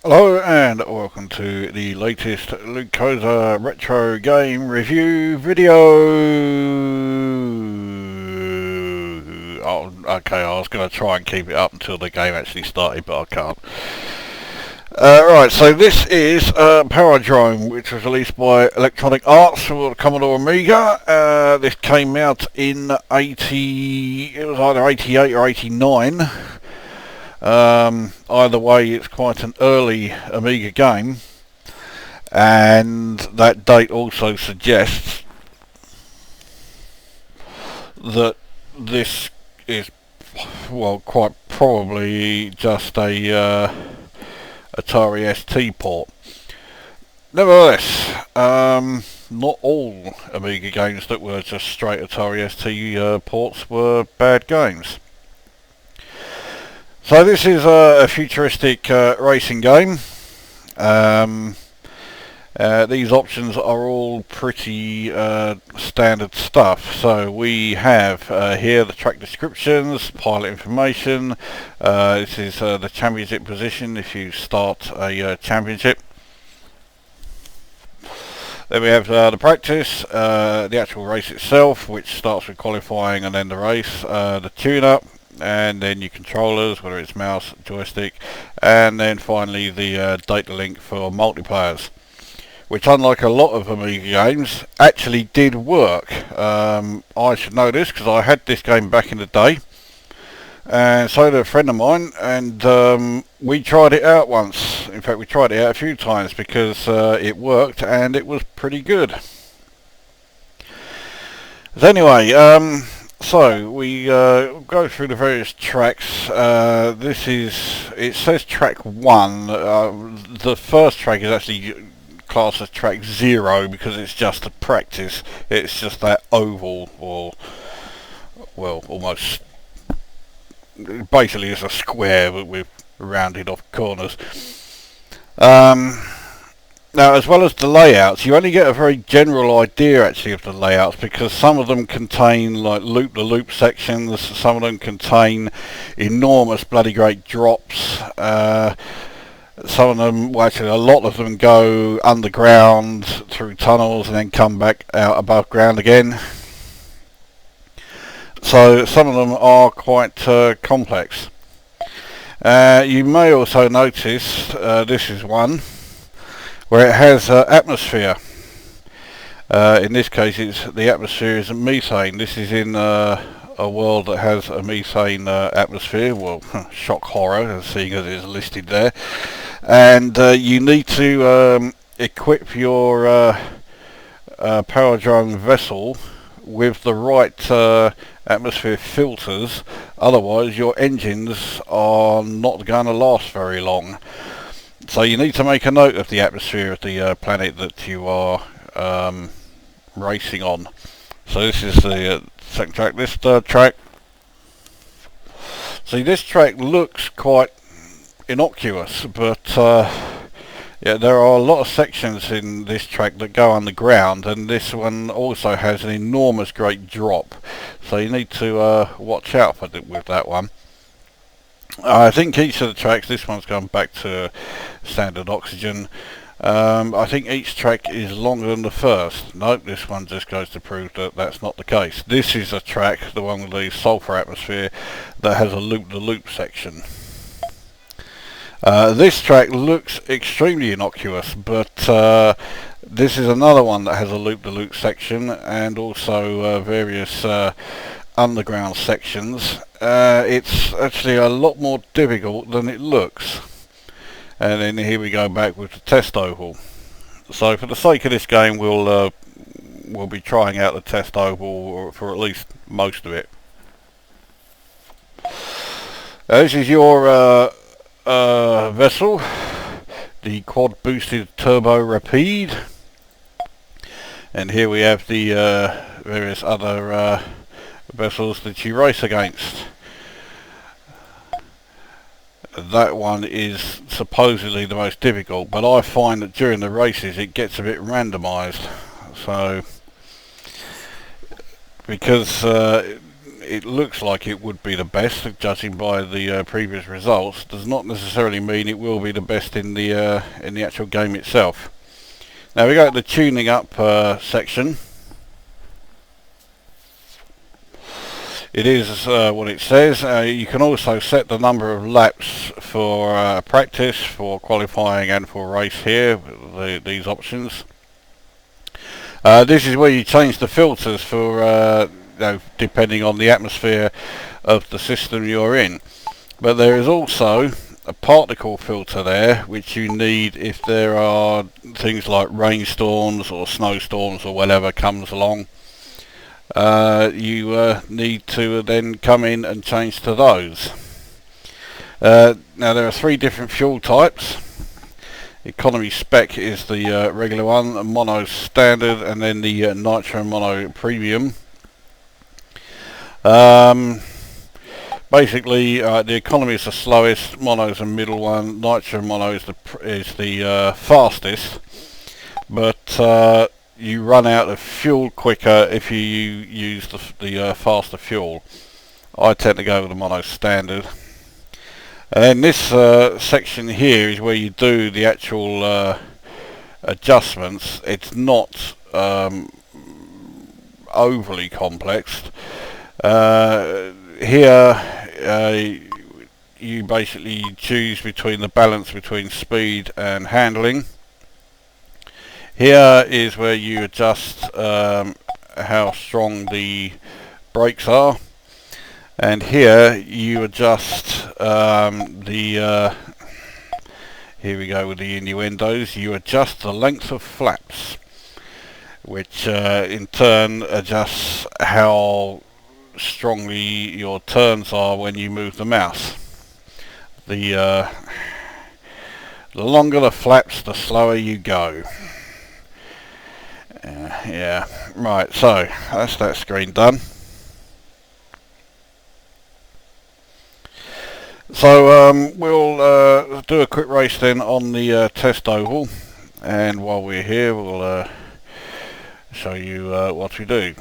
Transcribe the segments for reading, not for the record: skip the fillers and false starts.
Hello and welcome to the latest Lukozer retro game review video. Oh, okay, I was going to try and keep it up until the game actually started, but I can't. Right, so this is Powerdrome, which was released by Electronic Arts for the Commodore Amiga. This came out in it was either 88 or 89. Either way, it's quite an early Amiga game, and that date also suggests that this is, well, quite probably just a Atari ST port. Nevertheless, not all Amiga games that were just straight Atari ST ports were bad games. So this is a futuristic racing game. These options are all pretty standard stuff. So we have here the track descriptions, pilot information. This is the championship position if you start a championship. Then we have the practice, the actual race itself, which starts with qualifying and then the race, the tune-up, and then your controllers, whether it's mouse, joystick, and then finally the data link for multiplayers, which, unlike a lot of Amiga games, actually did work. I should know this because I had this game back in the day, and so did a friend of mine, and we tried it out once. In fact, we tried it out a few times because it worked and it was pretty good. So anyway, so we go through the various tracks. It says track 1. The first track is actually classed as track 0 because it's just a practice. It's just that oval, or, well, almost, basically it's a square but with rounded off corners. Now, as well as the layouts, you only get a very general idea actually of the layouts, because some of them contain like loop-the-loop sections, some of them contain enormous bloody great drops, some of them, well actually a lot of them go underground through tunnels and then come back out above ground again. So some of them are quite complex. You may also notice, this is one, where it has atmosphere. In this case, the atmosphere is methane. This is in a world that has a methane atmosphere. Well, shock horror, seeing as it's listed there. And you need to equip your Powerdrome vessel with the right atmosphere filters. Otherwise, your engines are not going to last very long. So you need to make a note of the atmosphere of the planet that you are racing on. So this is the second track. This third track. See, this track looks quite innocuous, but yeah, there are a lot of sections in this track that go underground, and this one also has an enormous great drop. So you need to watch out with that one. I think each of the tracks, this one's gone back to standard oxygen. I think each track is longer than the first. Nope, this one just goes to prove that that's not the case. This is a track, the one with the sulfur atmosphere, that has a loop-the-loop section. This track looks extremely innocuous, but this is another one that has a loop-the-loop section and also various underground sections. It's actually a lot more difficult than it looks. And then here we go back with the test oval. So for the sake of this game, we'll be trying out the test oval for at least most of it. This is your vessel, the quad boosted turbo rapide, and here we have the various other vessels that you race against. That one is supposedly the most difficult, but I find that during the races it gets a bit randomized. So because it looks like it would be the best, judging by the previous results, does not necessarily mean it will be the best in the actual game itself. Now we go to the tuning up section. It is what it says. You can also set the number of laps for practice, for qualifying and for race here, these options. This is where you change the filters for depending on the atmosphere of the system you're in. But there is also a particle filter there, which you need if there are things like rainstorms or snowstorms or whatever comes along. You need to then come in and change to those. Now there are 3 different fuel types. Economy spec is the regular one, mono standard, and then the nitro mono premium. Basically, the economy is the slowest, mono is the middle one, nitro mono is the fastest, but you run out of fuel quicker if you use the faster fuel. I tend to go with the mono standard. And then this section here is where you do the actual adjustments. It's not overly complex. Here you basically choose between the balance between speed and handling. Here is where you adjust how strong the brakes are, and here you adjust here we go with the innuendos, you adjust the length of flaps, which in turn adjusts how strongly your turns are when you move the mouse. The longer the flaps, the slower you go. Yeah, right, so that's that screen done. So we'll do a quick race then on the test oval, and while we're here we'll show you what we do.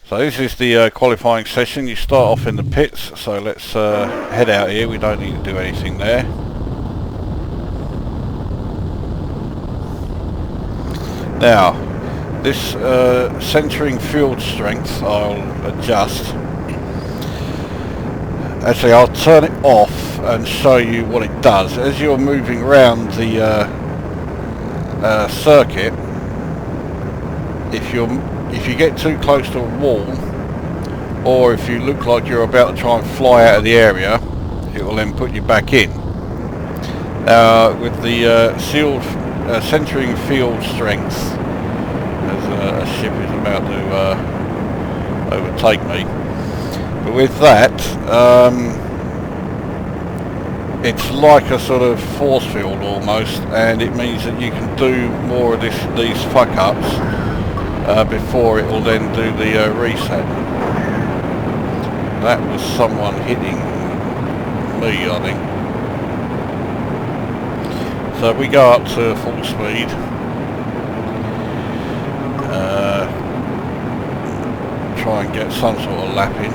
So this is the qualifying session. You start off in the pits, so let's head out here. We don't need to do anything there. Now, this centering field strength I'll adjust. Actually, I'll turn it off and show you what it does. As you're moving around the circuit, if you get too close to a wall, or if you look like you're about to try and fly out of the area, it will then put you back in. With the centering field strength, as a ship is about to overtake me, but with that, it's like a sort of force field almost, and it means that you can do more of these fuck-ups before it will then do the reset. That was someone hitting me, I think. So we go up to full speed. Try and get some sort of lap in.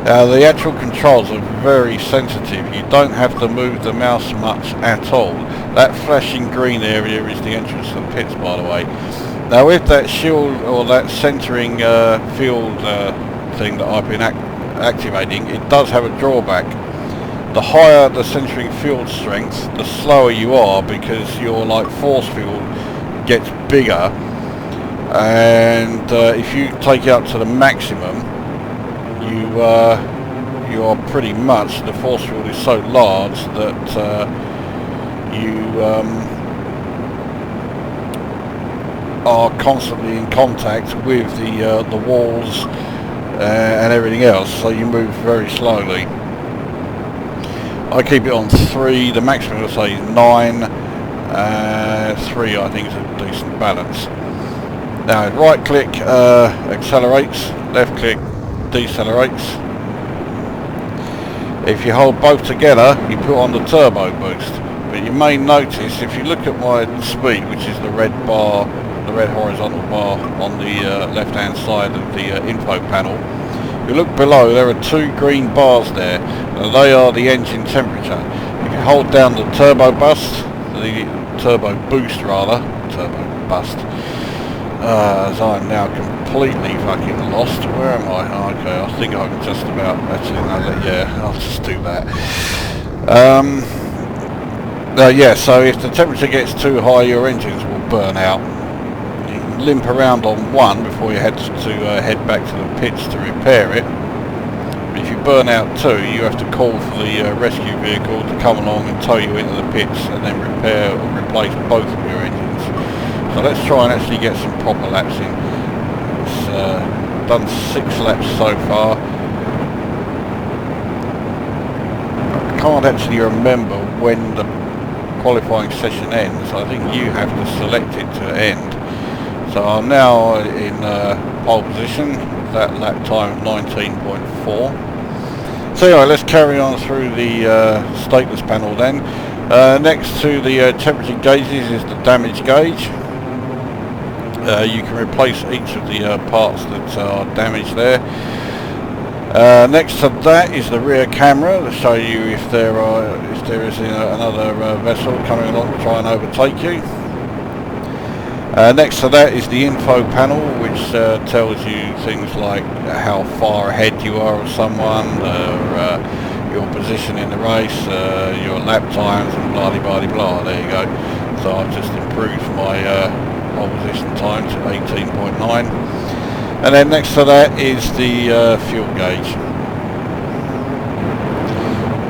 The actual controls are very sensitive. You don't have to move the mouse much at all. That flashing green area is the entrance to the pits, by the way. Now with that shield or that centering field thing that I've been activating, it does have a drawback. The higher the centering field strength, the slower you are, because your force field gets bigger, and if you take it up to the maximum, you are pretty much, the force field is so large that you are constantly in contact with the walls and everything else, so you move very slowly. I keep it on 3, the maximum I say is 9, 3 I think is a decent balance. Now right click accelerates, left click decelerates. If you hold both together, you put on the turbo boost. But you may notice, if you look at my speed, which is the red bar the red horizontal bar on the left hand side of the info panel, if you look below, there are two green bars there. They are the engine temperature. If you hold down the turbo boost, as I'm now completely fucking lost. Where am I? Oh, okay, I think I'm just about, actually no, yeah, I'll just do that. Yeah, so if the temperature gets too high, your engines will burn out. You can limp around on one before you head back to the pits to repair it. But if you burn out two, you have to call for the rescue vehicle to come along and tow you into the pits and then repair or replace both of your engines. So let's try and actually get some proper laps in. It's done 6 laps so far. I can't actually remember when the qualifying session ends. I think you have to select it to end. So I'm now in pole position, that lap time of 19.4. So anyway, let's carry on through the status panel then. Next to the temperature gauges is the damage gauge. You can replace each of the parts that are damaged there. Next to that is the rear camera to show you if there is another vessel coming along to try and overtake you. Next to that is the info panel, which tells you things like how far ahead you are of someone, your position in the race, your lap times, and blah de blah de blah. There you go. So I've just improved my pole position time to 18.9. And then next to that is the fuel gauge.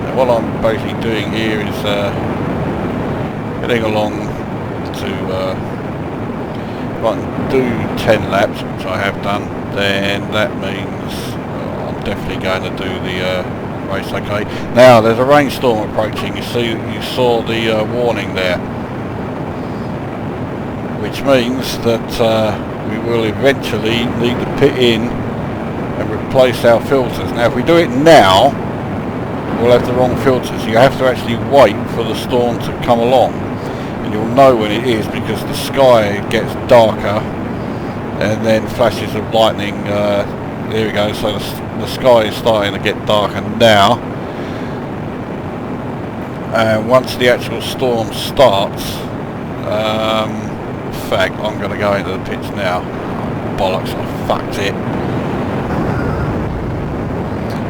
And what I'm basically doing here is heading along to if I can do 10 laps, which I have done, then that means I'm definitely going to do the race. Okay. Now there's a rainstorm approaching. You saw the warning there, which means that we will eventually need to pit in and replace our filters. Now if we do it now, we'll have the wrong filters. You have to actually wait for the storm to come along, and you'll know when it is because the sky gets darker and then flashes of lightning. There we go. So the sky is starting to get darker now, and once the actual storm starts, in fact, I'm going to go into the pits now. Bollocks, I fucked it.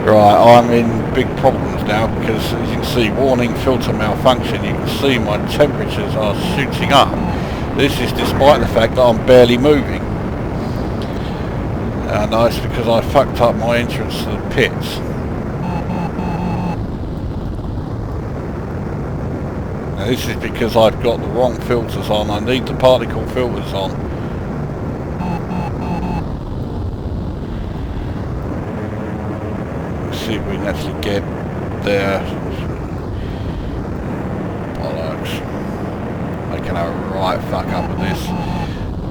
Right, I'm in big problems now because, as you can see, warning filter malfunction. You can see my temperatures are shooting up. This is despite the fact that I'm barely moving. No, it's because I fucked up my entrance to the pits. Now this is because I've got the wrong filters on. I need the particle filters on. Let's see if we can actually get there. Bollocks. Making a right fuck up with this.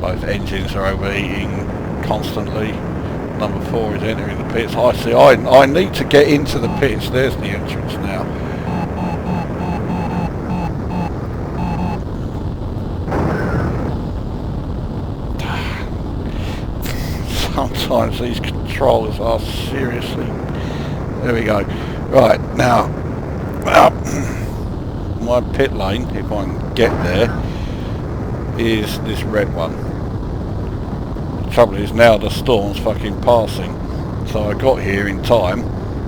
Both engines are overheating constantly. Number 4 is entering the pits. I see. I need to get into the pits. There's the entrance now. Sometimes these controls are seriously. There we go. Right, now my pit lane, if I can get there, is this red one. The trouble is now the storm's fucking passing, so I got here in time.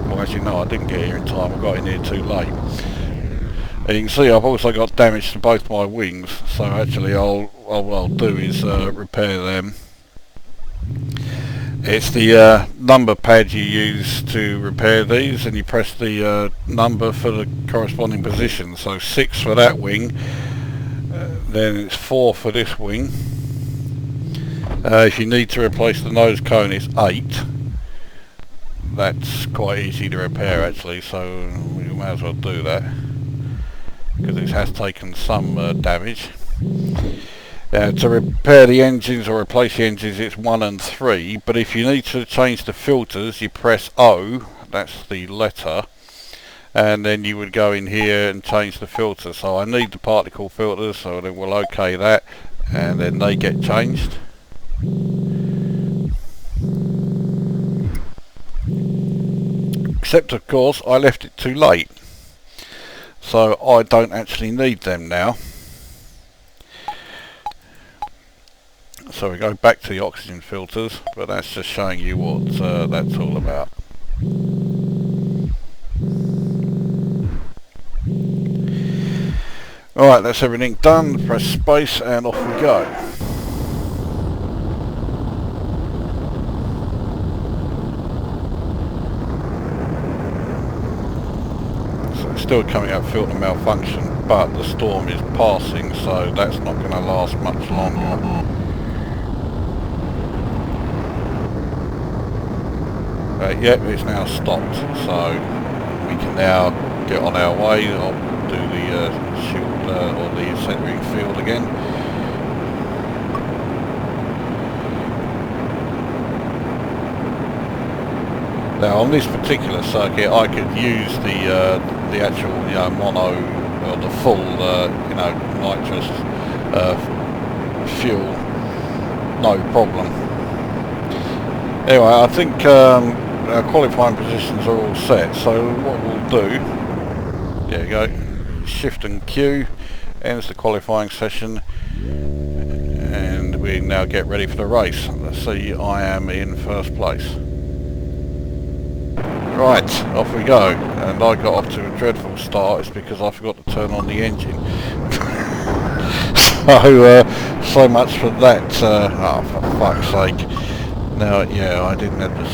Well, actually no, I didn't get here in time. I got in here too late. And you can see I've also got damage to both my wings, so actually what I'll do is repair them. It's the number pad you use to repair these, and you press the number for the corresponding position. So 6 for that wing, then it's 4 for this wing. If you need to replace the nose cone, it's 8. That's quite easy to repair actually, so you may as well do that because it has taken some damage. To repair the engines or replace the engines, it's 1 and 3, but if you need to change the filters, you press O, that's the letter, and then you would go in here and change the filter. So I need the particle filters, so then we'll OK that, and then they get changed. Except of course I left it too late, so I don't actually need them now. So we go back to the oxygen filters, but that's just showing you what that's all about. Alright, that's everything done. Press space and off we go. So it's still coming up filter malfunction, but the storm is passing, so that's not going to last much longer. Yep, it's now stopped, so we can now get on our way. I'll do the shield or the centering field again. Now on this particular circuit, I could use the actual mono or the full nitrous fuel, no problem. Anyway, I think our qualifying positions are all set, so what we'll do, there you go, shift and Q ends the qualifying session, and we now get ready for the race. Let's see, I am in first place. Right, off we go, and I got off to a dreadful start. It's because I forgot to turn on the engine. So much for that. Oh, for fuck's sake. Now, yeah, I didn't have the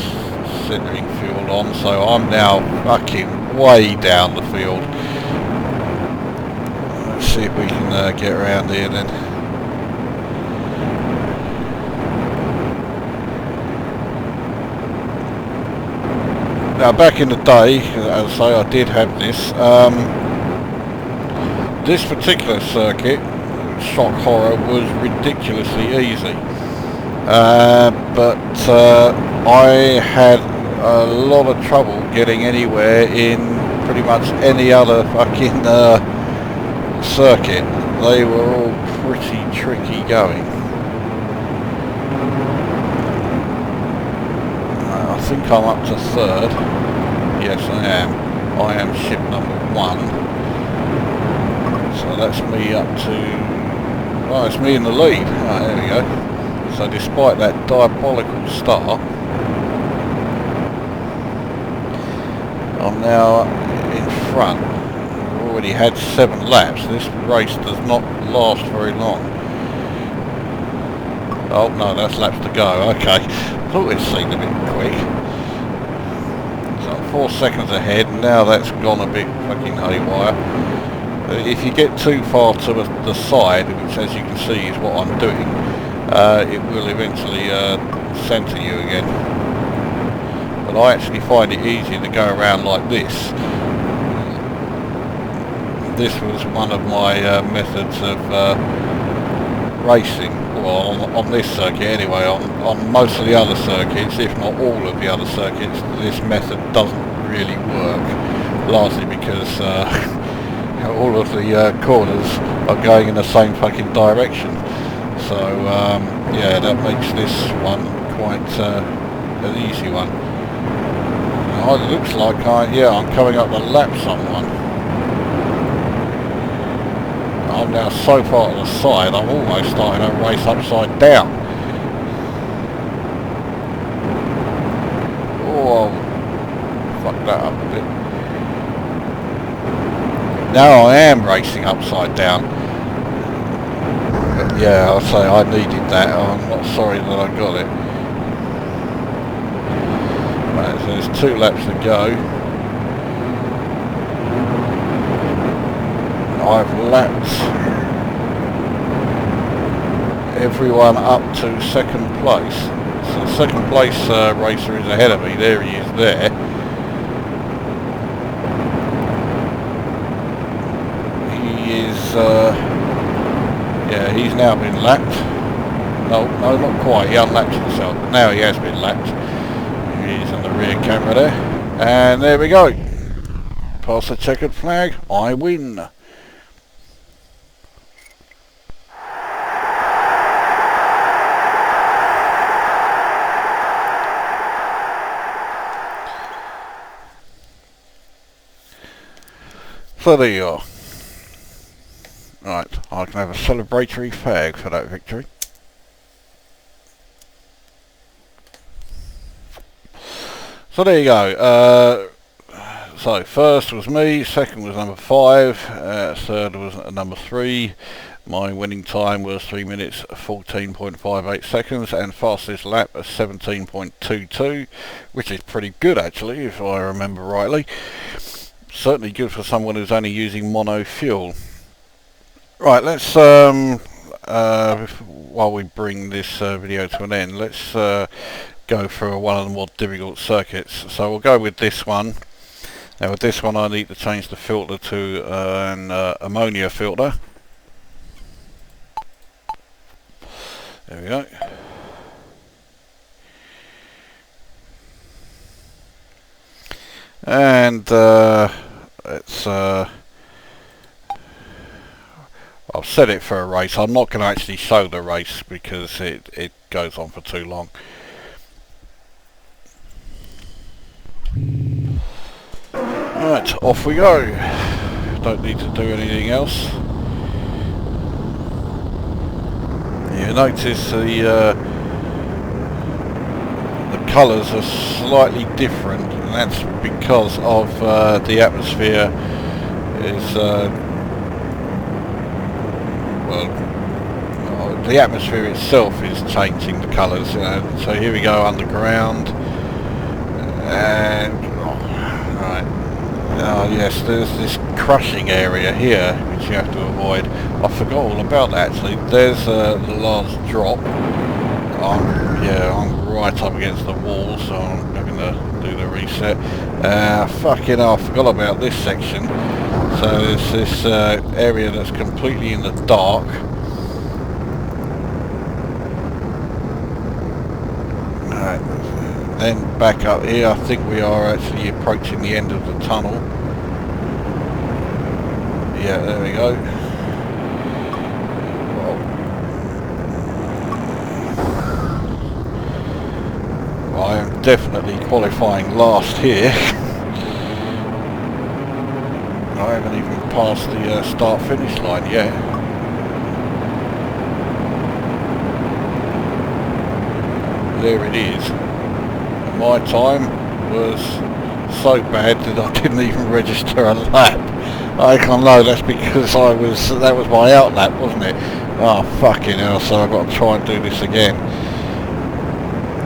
centering field on, so I'm now fucking way down the field. Let's see if we can get around here then. Now, back in the day, as I say, I did have this. This particular circuit, shock horror, was ridiculously easy. But I had a lot of trouble getting anywhere in pretty much any other fucking circuit. They were all pretty tricky going. I think I'm up to third. Yes, I am. I am ship number 1. So that's me up to... Oh, it's me in the lead. Oh, there we go. So despite that diabolical start, I'm now in front. We've already had 7 laps. This race does not last very long. Oh no, that's laps to go. Okay, thought it seemed a bit quick. So 4 seconds ahead. Now that's gone a bit fucking haywire. If you get too far to the side, which as you can see is what I'm doing, it will eventually centre you again. But I actually find it easier to go around like this. This was one of my methods of racing, well on this circuit anyway. On most of the other circuits, if not all of the other circuits, this method doesn't really work, largely because all of the corners are going in the same fucking direction. So yeah, that makes this one quite an easy one. Now, it looks like I'm coming up to lap someone. I'm now so far to the side, I'm almost starting a race upside down. Oh, fuck that up a bit. Now I am racing upside down. But yeah, I'll say I needed that. I'm not sorry that I got it. Right, so there's 2 laps to go. I've lapped everyone up to 2nd place. So the 2nd place racer is ahead of me. There he is there. He is, yeah, he's now been lapped. No, not quite. He unlapped himself, but now he has been lapped. He's on the rear camera there. And there we go. Past the checkered flag, I win. So there you are. Right, I can have a celebratory fag for that victory. So there you go. So first was me, second was number 5, third was number 3. My winning time was 3 minutes 14.58 seconds, and fastest lap of 17.22, which is pretty good actually, if I remember rightly. Certainly good for someone who's only using mono fuel. Right, let's while we bring this video to an end, let's go through one of the more difficult circuits. So we'll go with this one. Now with this one I need to change the filter to an ammonia filter. There we go. And it's I'll set it for a race. I'm not going to actually show the race because it goes on for too long. Right, off we go. Don't need to do anything else. You notice the colours are slightly different, and that's because of the atmosphere is well, the atmosphere itself is changing the colours, you know. So here we go underground, and right. Oh yes, there's this crushing area here which you have to avoid. I forgot all about that actually. There's the last drop. I'm right up against the wall, so I'm going to do the reset. Fucking hell, I forgot about this section. So there's this area that's completely in the dark. Alright, then back up here, I think we are actually approaching the end of the tunnel. Yeah, there we go. Well, I am definitely qualifying last here. I haven't even passed the start-finish line yet. There it is. My time was so bad that I didn't even register a lap. I can't know, that's because that was my out lap, wasn't it? Oh fucking hell, so I've got to try and do this again.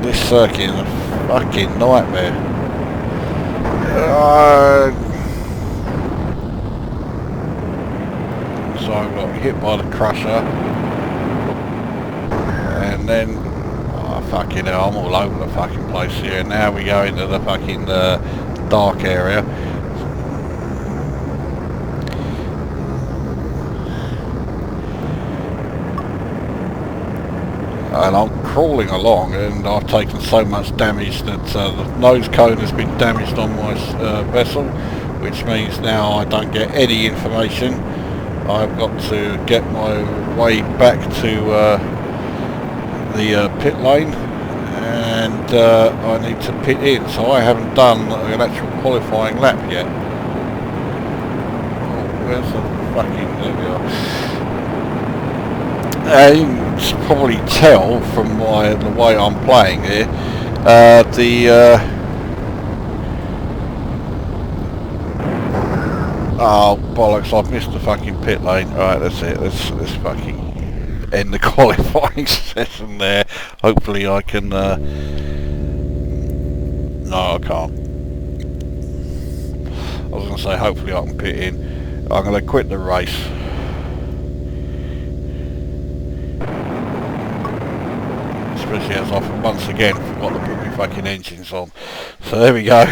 This circuit is a fucking nightmare. So I got hit by the crusher, and then fucking hell, I'm all over the fucking place here. Now we go into the fucking dark area. And I'm crawling along, and I've taken so much damage that the nose cone has been damaged on my vessel, which means now I don't get any information. I've got to get my way back to the pit lane, and I need to pit in, so I haven't done an actual qualifying lap yet. Oh, where's the fucking... there we are. You can probably tell from the way I'm playing here, oh bollocks, I've missed the fucking pit lane. Alright, that's it, let's fucking end the qualifying session there. Hopefully I can, no I can't. I was going to say hopefully I can pit in. I'm going to quit the race. Especially as I've once again forgot to put my fucking engines on. So there we go.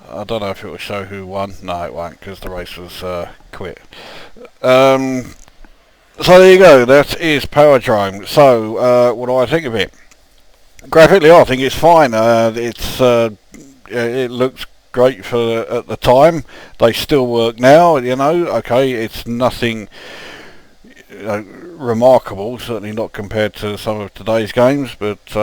I don't know if it will show who won. No, it won't, because the race was quit. So there you go. That is Powerdrome. So what do I think of it? Graphically, I think it's fine. It looks great for at the time. They still work now. You know, okay, it's nothing remarkable. Certainly not compared to some of today's games, but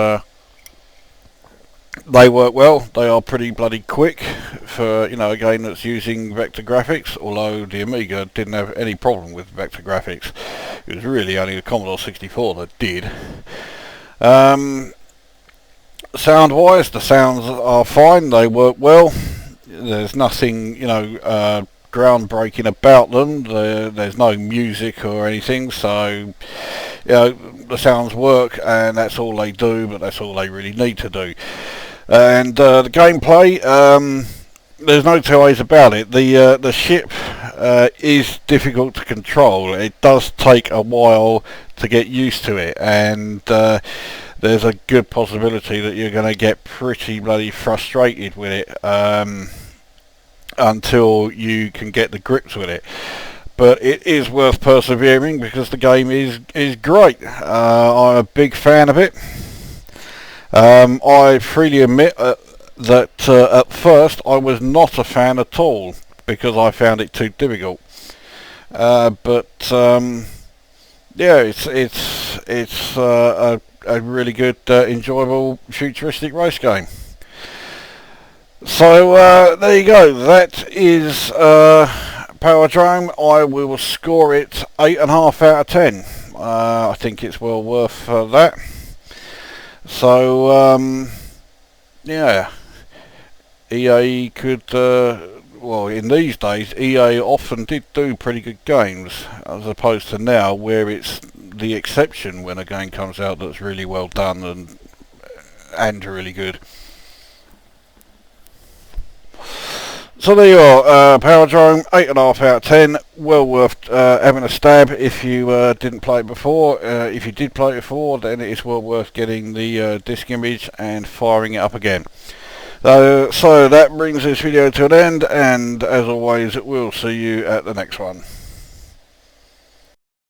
They work well. They are pretty bloody quick for, you know, a game that's using vector graphics, although the Amiga didn't have any problem with vector graphics. It was really only the Commodore 64 that did. Sound-wise, the sounds are fine. They work well. There's nothing, you know, groundbreaking about them. There's no music or anything, so, you know, the sounds work, and that's all they do, but that's all they really need to do. And the gameplay, there's no two ways about it. The ship is difficult to control. It does take a while to get used to it, and there's a good possibility that you're going to get pretty bloody frustrated with it until you can get the grips with it. But it is worth persevering because the game is great. I'm a big fan of it. I freely admit that at first I was not a fan at all because I found it too difficult. But yeah, it's a really good, enjoyable, futuristic race game. So there you go. That is Powerdrome. I will score it 8.5 out of 10. I think it's well worth that. So yeah, EA could, well, in these days EA often did do pretty good games, as opposed to now where it's the exception when a game comes out that's really well done and really good. So there you are, Powerdrome, 8.5 out of 10, well worth having a stab if you didn't play it before. If you did play it before, then it is well worth getting the disk image and firing it up again. So that brings this video to an end, and as always, we'll see you at the next one.